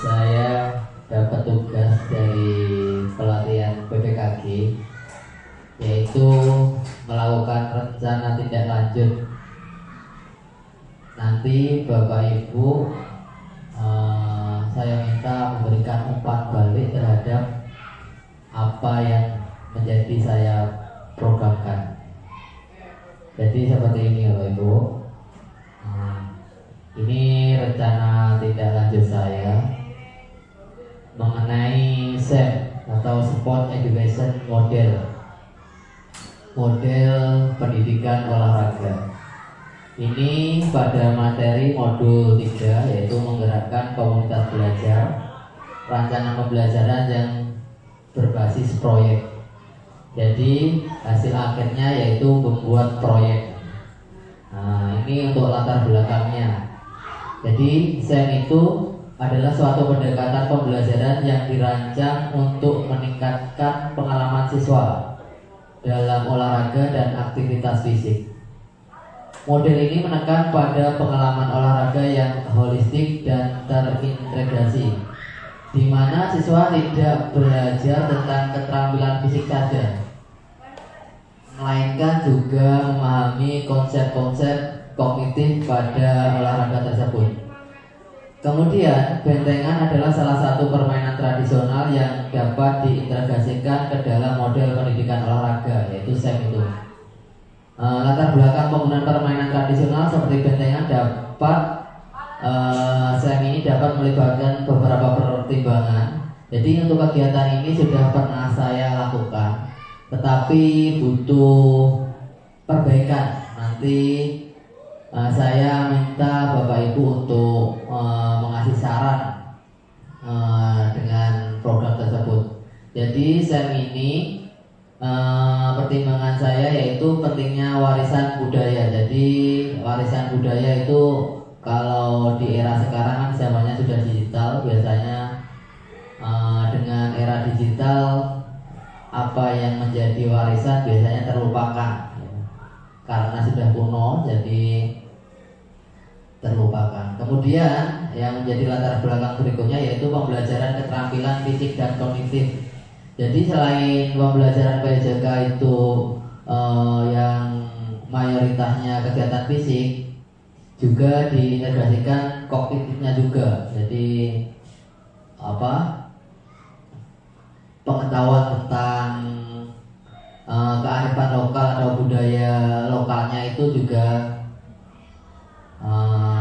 saya dapat tugas dari pelatihan PPKG, yaitu melakukan rencana tindak lanjut. Nanti Bapak Ibu saya minta memberikan umpan balik terhadap apa yang menjadi saya programkan. Jadi seperti ini Bapak Ibu. Ini rencana tindak lanjut saya mengenai SEM atau Sport Education model pendidikan olahraga. Ini pada materi modul 3, yaitu menggerakkan komunitas belajar, rancangan pembelajaran yang berbasis proyek. Jadi hasil akhirnya yaitu membuat proyek. Nah, ini untuk latar belakangnya. Jadi SEM itu adalah suatu pendekatan pembelajaran yang dirancang untuk meningkatkan pengalaman siswa dalam olahraga dan aktivitas fisik. Model ini menekan pada pengalaman olahraga yang holistik dan terintegrasi, di mana siswa tidak belajar tentang keterampilan fisik saja, melainkan juga memahami konsep-konsep kognitif pada olahraga tersebut. Kemudian, bentengan adalah salah satu permainan tradisional yang dapat diintegrasikan ke dalam model pendidikan olahraga, yaitu SEM itu. Latar belakang penggunaan permainan tradisional seperti bentengan SEM ini dapat melibatkan beberapa pertimbangan. Jadi untuk kegiatan ini sudah pernah saya lakukan, tetapi butuh perbaikan. Nanti saya minta Bapak Ibu untuk mengasih saran dengan program tersebut. Jadi SEM ini pertimbangan saya yaitu pentingnya warisan budaya. Jadi warisan budaya itu kalau di era sekarang kan zamannya sudah digital, biasanya dengan era digital apa yang menjadi warisan biasanya terlupakan karena sudah kuno, jadi terlupakan. Kemudian yang menjadi latar belakang berikutnya yaitu pembelajaran keterampilan fisik dan kognitif. Jadi selain pembelajaran PJK itu yang mayoritasnya kegiatan fisik, juga diintegrasikan kognitifnya juga. Jadi pengetahuan tentang kearifan lokal atau budaya lokalnya itu juga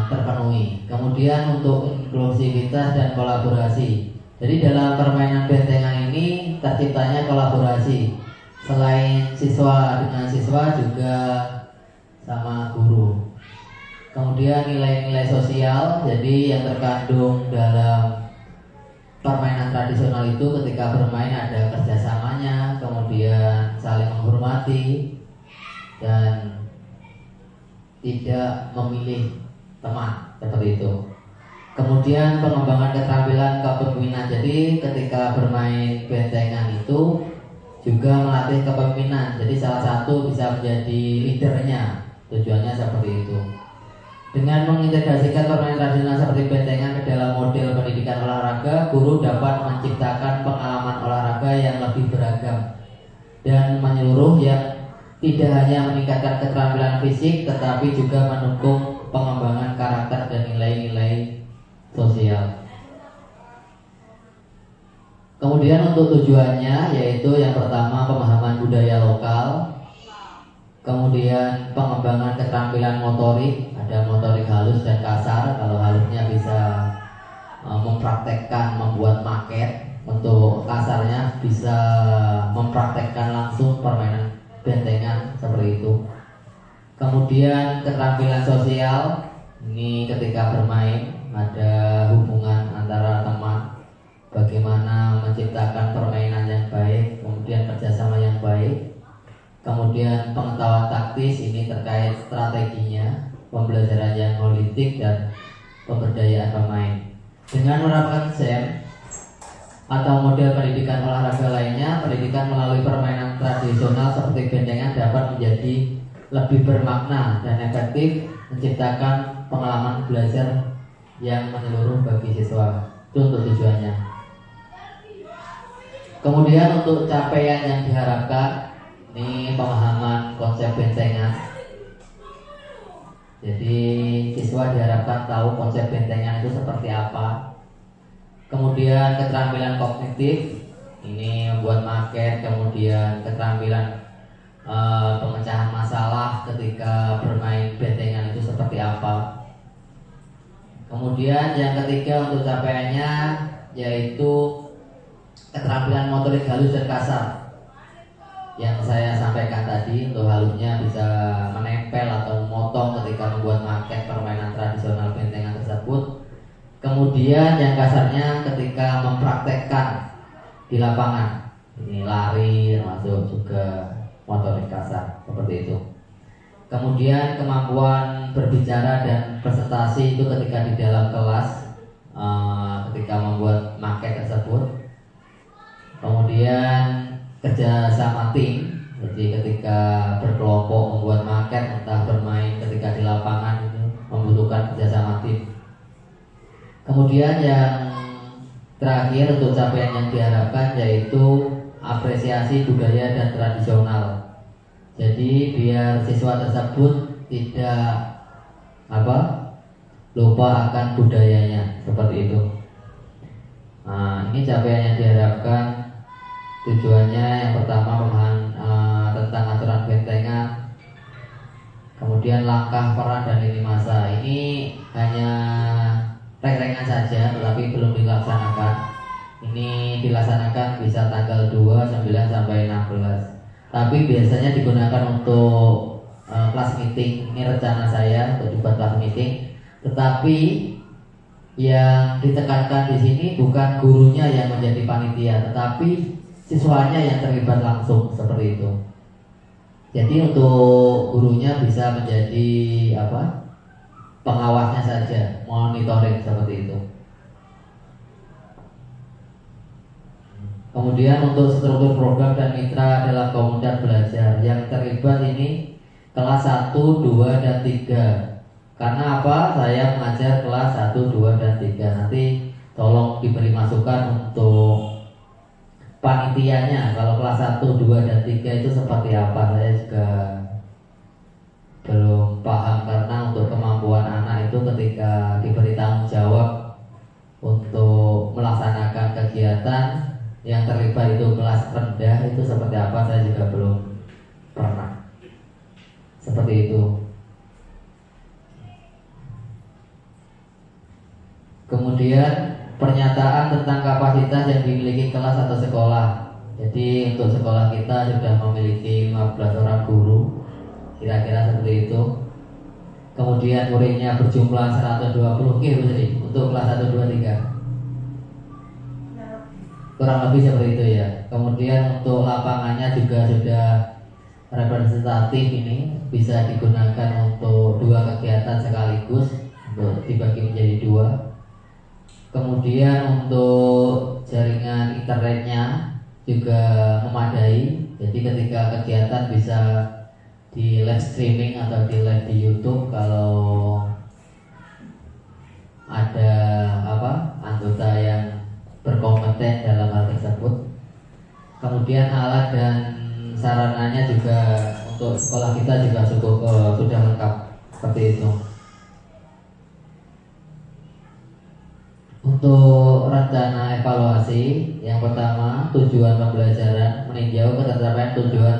terpenuhi. Kemudian untuk inklusivitas dan kolaborasi. Jadi dalam permainan bentengan ini terciptanya kolaborasi. Selain siswa dengan siswa juga sama guru. Kemudian nilai-nilai sosial, jadi yang terkandung dalam permainan tradisional itu ketika bermain ada kerjasamanya, kemudian saling menghormati dan tidak memilih teman, seperti itu. Kemudian pengembangan keterampilan kepemimpinan. Jadi ketika bermain bentengan itu juga melatih kepemimpinan. Jadi salah satu bisa menjadi leadernya. Tujuannya seperti itu. Dengan mengintegrasikan permainan tradisional seperti bentengan ke dalam model pendidikan olahraga, guru dapat menciptakan pengalaman olahraga yang lebih beragam dan menyeluruh yang tidak hanya meningkatkan keterampilan fisik, tetapi juga mendukung pengembangan karakter dan nilai-nilai sosial. Kemudian untuk tujuannya yaitu yang pertama pemahaman budaya lokal, kemudian pengembangan keterampilan motorik, ada motorik halus dan kasar. Kalau halusnya bisa mempraktekkan membuat maket, untuk kasarnya bisa mempraktekkan langsung permainan bentengan seperti itu. Kemudian keterampilan sosial, ini ketika bermain ada hubungan antara teman, bagaimana menciptakan permainan yang baik, kemudian kerjasama yang baik. Kemudian pengetahuan taktis, ini terkait strateginya, pembelajaran yang holistik dan pemberdayaan pemain. Dengan menerapkan SEM atau model pendidikan olahraga lainnya, pendidikan melalui permainan tradisional seperti bentengan dapat menjadi lebih bermakna dan efektif, menciptakan pengalaman belajar yang menyeluruh bagi siswa. Itu untuk tujuannya. Kemudian untuk capaian yang diharapkan, ini pemahaman konsep bentengan. Jadi siswa diharapkan tahu konsep bentengan itu seperti apa. Kemudian keterampilan kognitif, ini membuat maket. Kemudian keterampilan pemecahan masalah ketika bermain bentengan itu seperti apa. Kemudian yang ketiga untuk capaiannya yaitu keterampilan motorik halus dan kasar. Yang saya sampaikan tadi, untuk halusnya bisa menempel atau memotong ketika membuat maket permainan tradisional bentengan tersebut. Kemudian yang kasarnya ketika mempraktekkan di lapangan, ini lari termasuk juga motorik kasar seperti itu. Kemudian kemampuan berbicara dan presentasi itu ketika di dalam kelas, ketika membuat maket tersebut. Kemudian kerja sama tim, jadi ketika berkelompok membuat maket, entah bermain ketika di lapangan itu membutuhkan kerja sama tim. Kemudian yang terakhir untuk capaian yang diharapkan yaitu apresiasi budaya dan tradisional. Jadi biar siswa tersebut tidak lupa akan budayanya, seperti itu. Nah, ini capaian yang diharapkan. Tujuannya yang pertama pemahaman tentang aturan bentengan, kemudian langkah, peran, dan lini masa. Ini hanya reng-rengan saja, tetapi belum dilaksanakan. Ini dilaksanakan bisa tanggal 2, 9, sampai 16. Tapi biasanya digunakan untuk kelas meeting. Ini rencana saya untuk dibuat kelas meeting. Tetapi yang ditekankan di sini bukan gurunya yang menjadi panitia, tetapi siswanya yang terlibat langsung, seperti itu. Jadi untuk gurunya bisa menjadi pengawasnya saja, monitoring, seperti itu. Kemudian untuk struktur program dan mitra dalam komunitas belajar, yang terlibat ini kelas 1, 2, dan 3. Karena apa? Saya mengajar kelas 1, 2, dan 3. Nanti tolong diberi masukan untuk panitianya. Kalau kelas 1, 2, dan 3 itu seperti apa, saya juga belum paham. Karena untuk kemampuan anak itu ketika diberi tanggung jawab untuk melaksanakan kegiatan, yang terlibat itu kelas rendah, itu seperti apa saya juga belum pernah. Seperti itu. Kemudian pernyataan tentang kapasitas yang dimiliki kelas atau sekolah. Jadi untuk sekolah kita sudah memiliki 15 orang guru, kira-kira seperti itu. Kemudian muridnya berjumlah 120 untuk kelas 1, 2, 3. Kurang lebih seperti itu ya. Kemudian untuk lapangannya juga sudah representatif, ini bisa digunakan untuk 2 kegiatan sekaligus, untuk dibagi menjadi 2. Kemudian untuk jaringan internetnya juga memadai. Jadi ketika kegiatan bisa di live streaming atau di live di YouTube kalau ada anggota yang berkompeten dalam hal tersebut. Kemudian alat dan sarananya juga untuk sekolah kita juga sudah lengkap, seperti itu. Untuk rencana evaluasi, yang pertama tujuan pembelajaran, meninjau ketetapan tujuan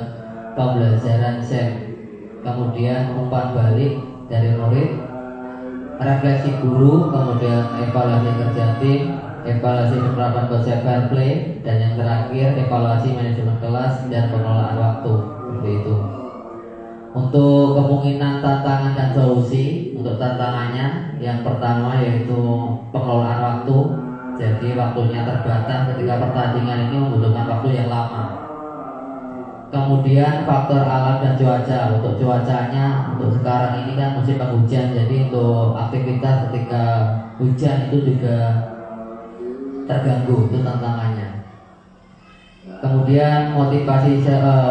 pembelajaran SEM. Kemudian umpan balik dari murid, refleksi guru, kemudian evaluasi kerja tim, evaluasi penerapan konsep fair play, dan yang terakhir evaluasi manajemen kelas dan pengelolaan waktu, seperti itu. Untuk kemungkinan tantangan dan solusi, untuk tantangannya yang pertama yaitu pengelolaan waktu. Jadi waktunya terbatas ketika pertandingan ini membutuhkan waktu yang lama. Kemudian faktor alam dan cuaca. Untuk cuacanya, untuk sekarang ini kan musim penghujan, jadi untuk aktivitas ketika hujan itu juga terganggu, itu tantangannya. Kemudian motivasi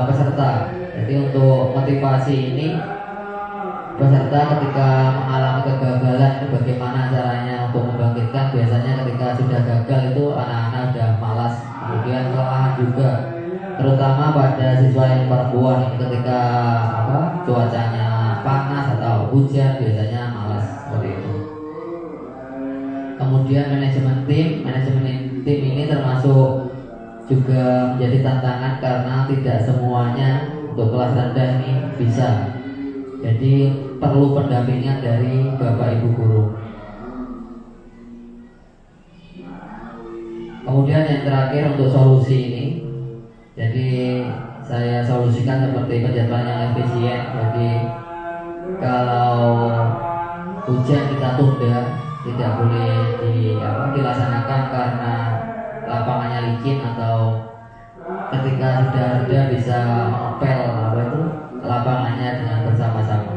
peserta. Jadi untuk motivasi ini, peserta ketika mengalami kegagalan itu bagaimana caranya untuk dibangkitkan. Biasanya ketika sudah gagal itu anak-anak sudah malas, kemudian kelelahan juga, terutama pada siswa yang perempuan ketika cuacanya panas atau hujan biasanya malas seperti itu. Kemudian manajemen tim ini termasuk juga menjadi tantangan karena tidak semuanya untuk kelas rendah ini bisa. Jadi perlu pendampingan dari Bapak Ibu guru. Kemudian yang terakhir untuk solusi ini, jadi saya solusikan seperti penjadwalan yang efisien. Jadi kalau ujian kita tunda, tidak boleh dilaksanakan karena lapangannya licin atau ketika sudah reda bisa mengepel lapangannya dengan bersama-sama.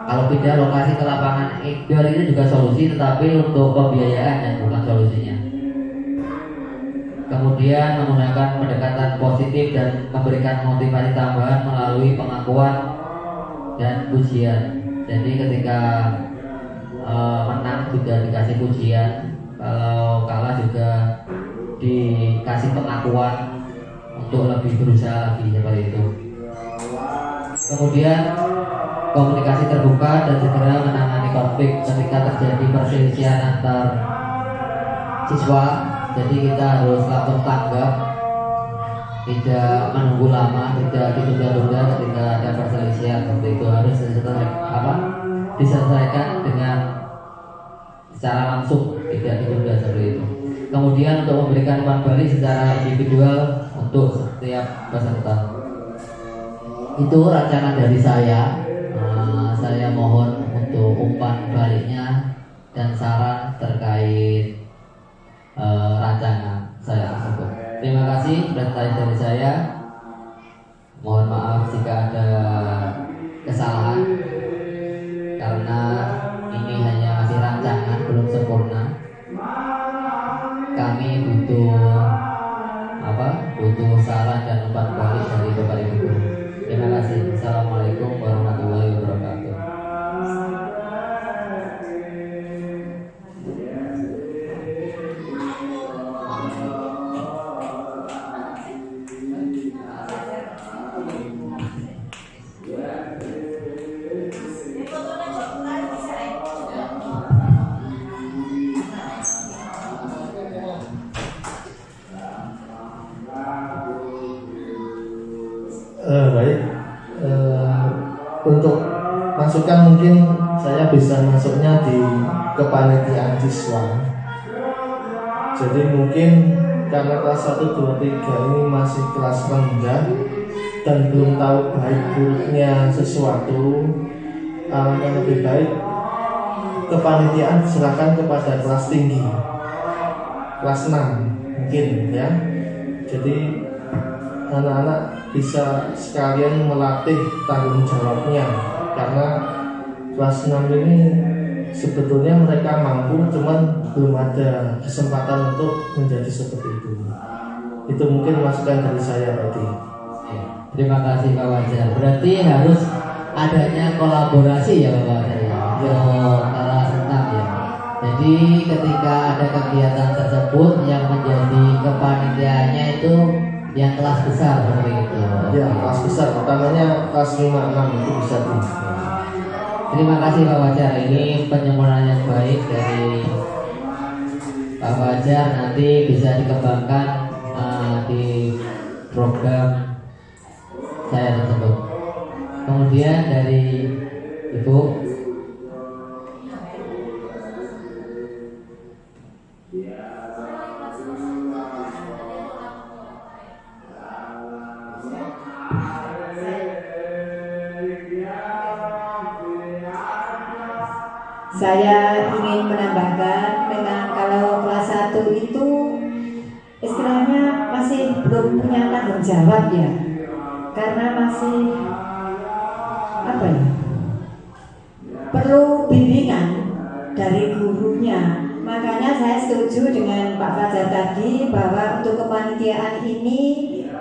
Kalau pindah lokasi ke lapangan indoor itu juga solusi, tetapi untuk pembiayaan yang bukan solusinya. Kemudian menggunakan pendekatan positif dan memberikan motivasi tambahan melalui pengakuan dan pujian. Jadi ketika menang juga dikasih pujian, kalau kalah juga dikasih pengakuan untuk lebih berusaha lagi seperti itu. Kemudian komunikasi terbuka dan segera menangani konflik ketika terjadi perselisihan antar siswa. Jadi kita harus langsung tanggap, tidak menunggu lama, tidak ditunda-tunda ketika ada perselisihan seperti itu. Harus diselesaikan dengan secara langsung, tidak ditunda seperti itu. Kemudian untuk memberikan umpan balik secara individual untuk setiap peserta. Itu rancangan dari saya. Saya mohon untuk umpan baliknya dan saran terkait rancangan saya tersebut. Terima kasih presentasi dari saya. Mohon maaf jika ada kesalahan karena ini hanya masih rancangan, belum sempurna. Kami butuh saran dan umpan balik dari Bapak Ibu guru. Terima kasih. Assalamualaikum warahmatullahi wabarakatuh. Baik, untuk masukan mungkin saya bisa masuknya di kepanitiaan siswa. Jadi mungkin karena kelas 1, 2, 3 ini masih kelas rendah dan belum tahu baik buruknya sesuatu, yang lebih baik kepanitiaan serahkan kepada kelas tinggi, kelas 6 mungkin ya. Jadi anak-anak bisa sekalian melatih tanggung jawabnya, karena kelas 6 ini sebetulnya mereka mampu, cuman belum ada kesempatan untuk menjadi seperti itu. Itu mungkin masukan dari saya tadi. Terima kasih Pak Wajar. Berarti harus adanya kolaborasi ya Pak Wajar ya. Kelas 6 ya. Jadi ketika ada kegiatan tersebut yang menjadi kepanitiaannya itu yang kelas besar seperti itu. Ya, kelas besar, utamanya kelas 5, 6 itu bisa di. Terima kasih Pak Wajar. Ini penyempurnaan yang baik dari Pak Wajar, nanti bisa dikembangkan di program saya tersebut. Kemudian dari Ibu. Saya ingin menambahkan dengan kalau kelas 1 itu istilahnya masih belum punya tanggung jawab ya, karena masih perlu bimbingan dari gurunya. Makanya saya setuju dengan Pak Fajar tadi bahwa untuk kepanitiaan ini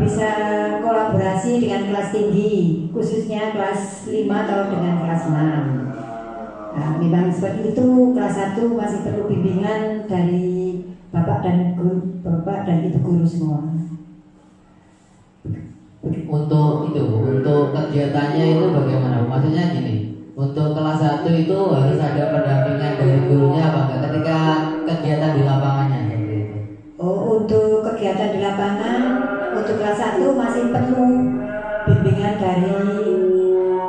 bisa kolaborasi dengan kelas tinggi, khususnya kelas 5 atau dengan kelas 6. Nah, memang seperti itu, kelas 1 masih perlu bimbingan dari Bapak dan Ibu guru semua. Untuk kegiatannya itu bagaimana? Maksudnya gini, untuk kelas 1 itu harus ada pendampingan dari gurunya apa enggak ketika kegiatan di lapangannya seperti itu? Oh, untuk kegiatan di lapangan untuk kelas 1 masih perlu bimbingan dari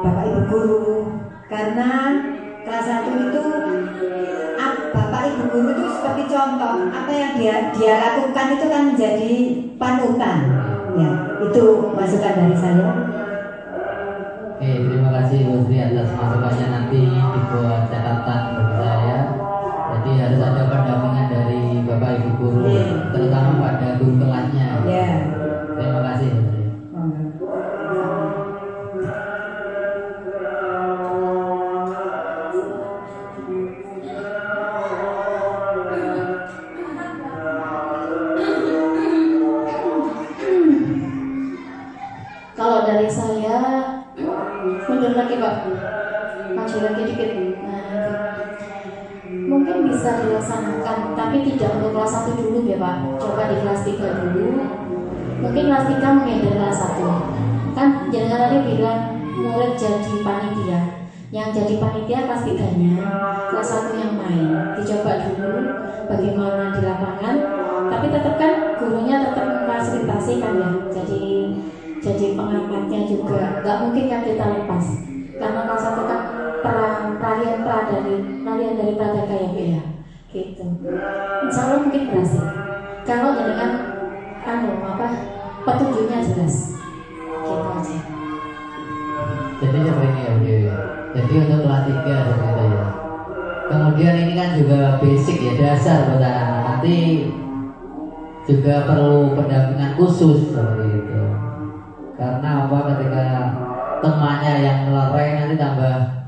Bapak Ibu guru, karena kelas 1 itu Bapak Ibu guru itu seperti contoh, apa yang dia lakukan itu kan menjadi panutan. Ya, itu masukan dari saya. Oke, terima kasih Bu Sri atas masukannya, nanti dibuat catatan bagi saya. Jadi harus ada pendampingan dari Bapak Ibu guru, terutama pada guru kelasnya. Terima kasih Bu Sri. Kalau dari saya, mundur lagi Pak, maju lagi dikit. Mungkin bisa dilaksanakan, tapi tidak untuk kelas 1 dulu ya Pak. Coba di kelas 3 dulu. Mungkin kelas 3 mungkin dari kelas 1. Kan jangan tadi bilang murid jadi panitia. Yang jadi panitia kelas 3-nya, kelas 1 yang main. Dicoba dulu bagaimana di lapangan, tapi tetap kan gurunya tetap memfasilitasi kan ya. Jadi pengamatnya juga nggak mungkin kan kita lepas, karena kelas 1 kan peralihan dari Pradaka ya Bu ya, gitu. Insya Allah mungkin berhasil kalau dengan petunjuknya jelas, gitu aja. Jadi seperti ini ya Bu Dewi. Jadi untuk kelas 3 seperti itu ya. Kemudian ini kan juga basic ya, dasar buat anak-anak. Nanti juga perlu pendampingan khusus seperti itu. Karena apa, ketika temannya yang melerai nanti tambah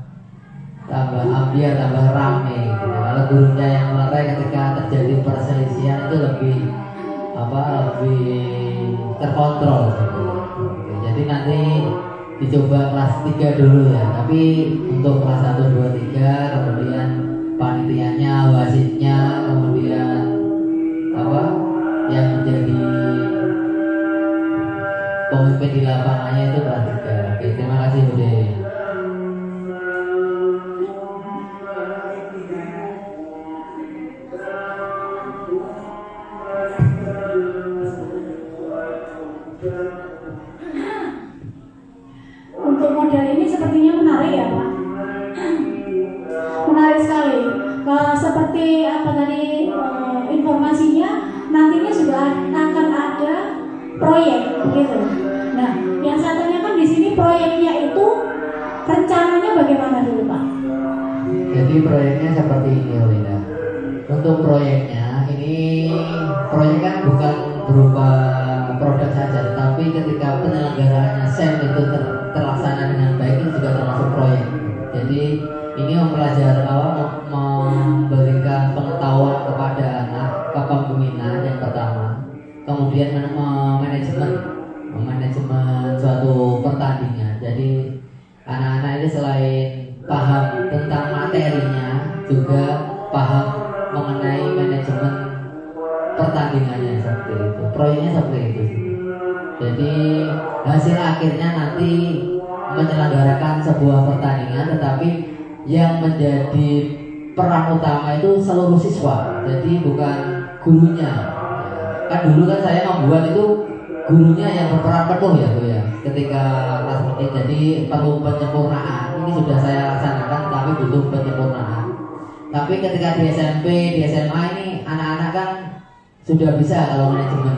ambiar, tambah rame gitu. Kalau gurunya yang melerai ketika terjadi perselisihan itu lebih terkontrol gitu. Jadi nanti dicoba kelas 3 dulu ya. Tapi untuk kelas 1, 2, 3 kemudian panitianya, wasitnya, kemudian yang menjadi pemimpin di lapangannya itu kelas 3. Oke, terima kasih Bu Dewi. Untuk model ini sepertinya menarik ya Pak. Menarik sekali. Seperti apa tadi informasinya, nantinya juga akan ada proyek gitu. Nah, yang satunya kan di sini proyeknya itu rencananya bagaimana dulu Pak? Jadi proyeknya seperti ini Linda. Untuk proyeknya proyek kan bukan berupa produk saja, tapi ketika penyelenggaraannya SEM itu terlaksana dengan baik itu juga termasuk proyek. Jadi ini memberikan pengetahuan kepada anak, kepemimpinan yang pertama, kemudian manajemen suatu pertandingan. Jadi anak-anak ini selain paham tentang materinya, juga paham mengenai manajemen pertandingannya seperti itu. Proyeknya seperti itu. Jadi hasil akhirnya nanti menyelenggarakan sebuah pertandingan, tetapi yang menjadi peran utama itu seluruh siswa. Jadi bukan gurunya. Kan dulu kan saya membuat itu gurunya yang berperan penuh ya Bu ya. Ketika kelas ini, jadi perlu penyempurnaan. Ini sudah saya laksanakan, tapi butuh penyempurnaan. Tapi ketika di SMP, di SMA ini anak-anak kan sudah bisa kalau manajemen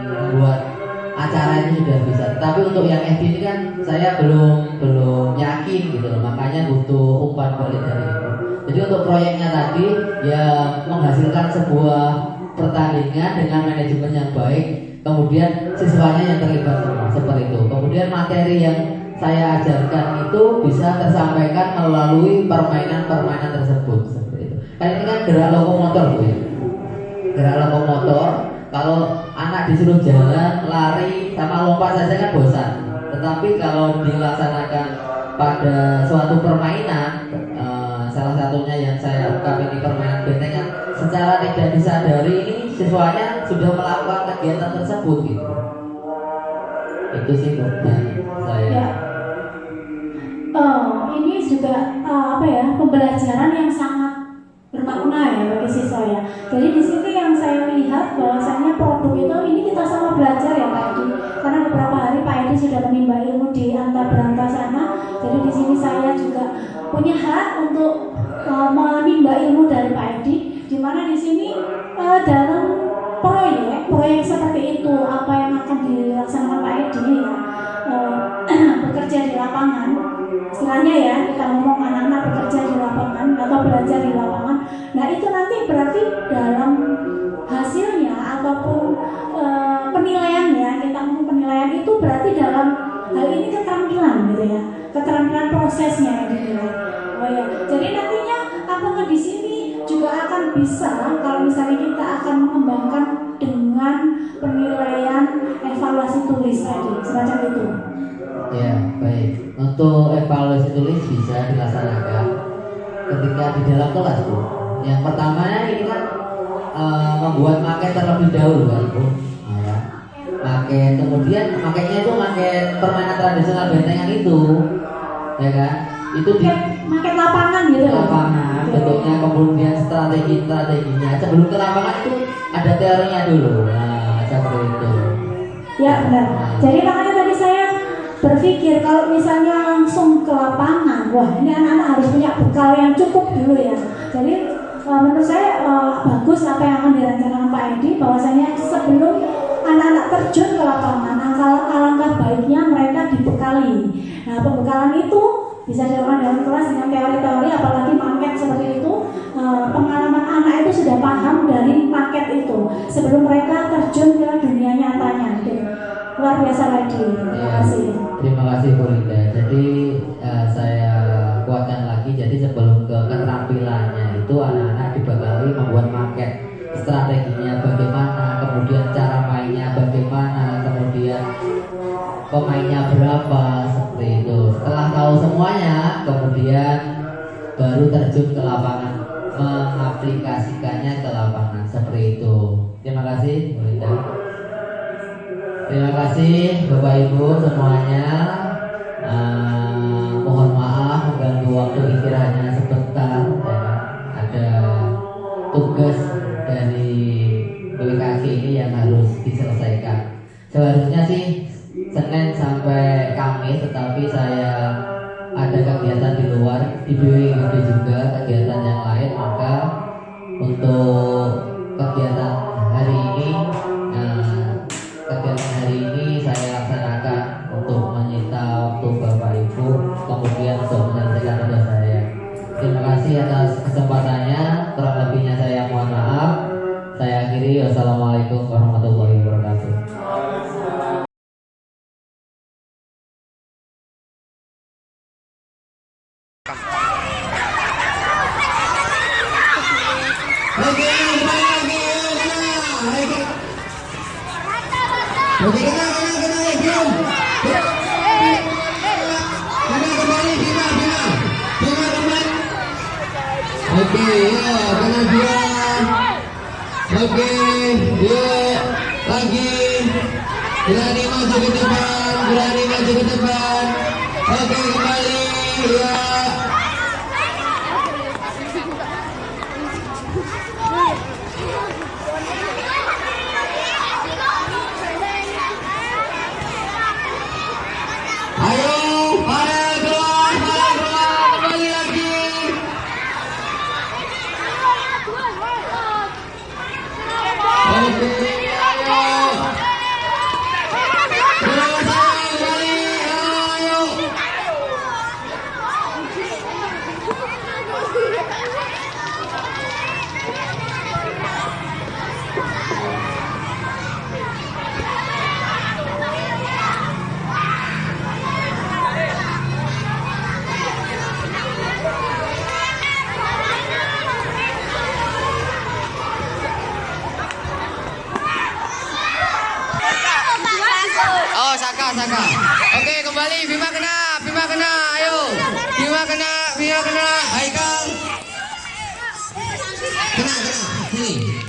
membuat acara ini sudah bisa. Tapi untuk yang FD ini kan saya belum yakin gitu loh. Makanya butuh umpan balik dari itu. Jadi untuk proyeknya tadi ya menghasilkan sebuah pertandingan dengan manajemen yang baik, kemudian siswanya yang terlibat semua seperti itu. Kemudian materi yang saya ajarkan itu bisa tersampaikan melalui permainan-permainan tersebut seperti itu. Kan ini kan gerak lokomotor Bu ya. Gerak lokomotor, kalau anak disuruh jalan, lari, sama lompat saja kan bosan. Tetapi kalau dilaksanakan pada suatu permainan salah satunya yang saya ungkap ini permainan bentengan, secara tidak disadari ini siswanya sudah melakukan kegiatan tersebut gitu. Itu sih menurut saya. Ya. Ini juga apa ya, pembelajaran yang sangat bermakna ya bagi siswa ya. Jadi di sini yang saya lihat bahwasanya produk itu ini kita sama belajar ya Pak Edi. Karena beberapa hari Pak Edi sudah menimba ilmu di Antaberangka sana. Jadi di sini saya juga punya hak untuk menimba ilmu dari Pak Edi. Di mana di sini dalam proyek seperti itu apa yang akan dilaksanakan Pak Edi ya, bekerja di lapangan. Istilahnya ya, kita ngomong anak-anak bekerja di lapangan atau belajar di lapangan. Nah itu nanti berarti dalam hasilnya ataupun penilaiannya, kita ngomong penilaian itu berarti dalam hal ini keterampilan gitu ya, keterampilan prosesnya yang dinilai. Oh ya, jadi nantinya apakah di sini juga akan bisa kalau misalnya kita akan mengembangkan dengan penilaian evaluasi tulis tadi semacam itu. Ya, baik. Untuk evaluasi tulis bisa dilaksanakan ketika di dalam kelas, Bu. Yang pertamanya ini kan membuat maket terlebih dahulu, Pak Ibu. Ya. Maket, kemudian maketnya itu maket permainan tradisional bentengan itu, ya kan? Itu di maket lapangan gitu. Lapangan, bentuknya, kemudian strateginya. Sebelum ke lapangan itu ada teorinya dulu. Nah, seperti itu. Ya benar. Jadi makanya tadi saya berpikir kalau misalnya langsung ke lapangan, wah ini anak-anak harus punya bekal yang cukup dulu ya. Jadi menurut saya bagus apa yang akan direncanakan Pak Edi, bahwasanya sebelum anak-anak terjun ke lapangan, alangkah baiknya mereka dibekali. Nah pembekalan itu bisa dilakukan dalam kelas dengan teori-teori, apalagi maket seperti itu. Pengalaman anak itu sudah paham dari maket itu sebelum mereka terjun ke dunia nyatanya. Gitu. Luar biasa lagi. Terima kasih. Terima kasih Bu Linda. Jadi saya kuatkan lagi. Jadi sebelum ke keterampilannya itu anak-anak dibekali membuat maket, strateginya bagaimana, kemudian cara mainnya bagaimana, kemudian pemainnya berapa, seperti itu. Setelah tahu semuanya, kemudian baru terjun ke lapangan, mengaplikasikannya ke lapangan, seperti itu. Terima kasih Bu Linda. Terima kasih Bapak Ibu semuanya. Mohon maaf mengganggu waktu istirahatnya sebentar. Ya, ada tugas dari BWKG ini yang harus diselesaikan. Seharusnya sih Senin sampai Kamis, tetapi saya ada kegiatan di luar di BWKG juga, kegiatan yang lain, maka untuk kegiatan hari ini saya laksanakan untuk menyita waktu Bapak Ibu, kemudian untuk menyelesaikan tugas saya. Terima kasih atas kesempatannya. Kurang lebihnya saya mohon maaf. Saya akhiri. Wassalamualaikum warahmatullahi wabarakatuh. Oke, ya, kemudian oke, ya, lagi berani maju ke depan, berani maju ke depan. Oke, kembali, ya. Ayo, keluar, kembali lagi. Oke, ayo. Oh, Saka. Oke, kembali. Bima kena. Ayo. Bima kena. Sofia kena, Haikal. Kena, sini.